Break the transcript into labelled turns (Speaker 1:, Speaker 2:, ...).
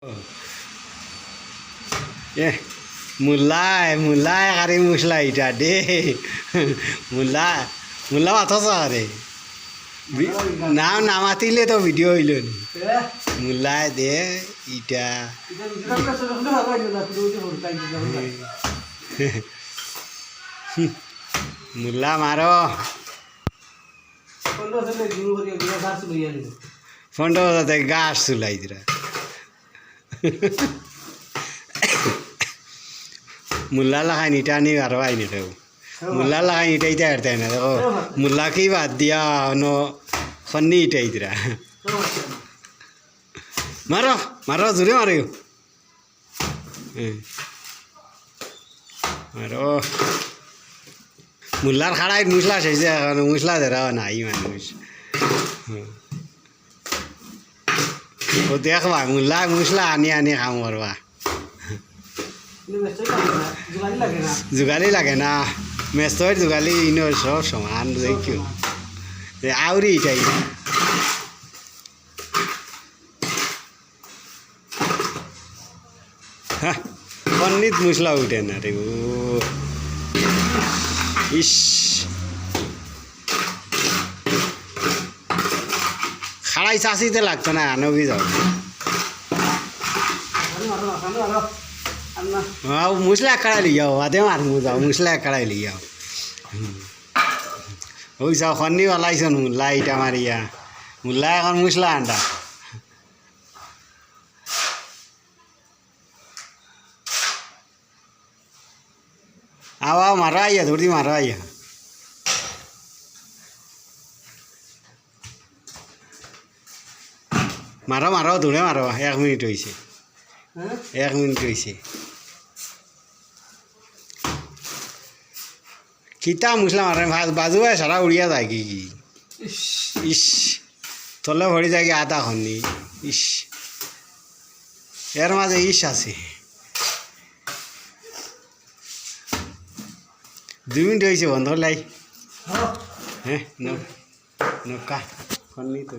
Speaker 1: এ মুল্লাই আরে মুসলা এটা দে মুল্লা অথচ আরে নাম নামাতিলে তো ভিডিও হইল মুল্লাই দে ইটা মুল্লা মারো ফোনটা বাজাতে গাছ চুলাই দিরা मुल्ला लगाई नीटा नहीं करवाई नहीं थे मुल्ला लगाई नीटा ही तैरते हैं ना देखो मुल्ला की बात दिया नो फन्नी ईटा ही तेरा मारो मारो जुरे मारो मारो मुल्ला खड़ा है मुसला सही से मुसला दे रहा ना ही मानुष वो देख बा मुल्ला मुसला आने आने काम करवा जुगाली लगे ना मेस्तोर जुगाली इनो सब समान देखियो ये आवरी चाहिए हाँ पन्नित मुसला उठे ना रे वो इश खड़ा चासी तो लगता ना आनो भी जाओ हाँ मुसला कड़ा लिया आधे मार मुझा मुसला कड़ा लिया वही सब खन्नी वाला ही सुन लाइट हमारी यहाँ मुल्ला कौन मुसला अंडा आओ आओ मारा आइया थोड़ी मारा आइया मारो मारो थोड़े मारो 1 मिनट हुई से 1 मिनट हुई से किता मुसला मार रहे बाजू है सारा उड़िया जाएगी इश थोड़े भरी जाएगी आधा खन्नी इश यार माजे इश आसे 2 मिनट हुई से बंद हो लाई हैं नो नो का खन्नी तो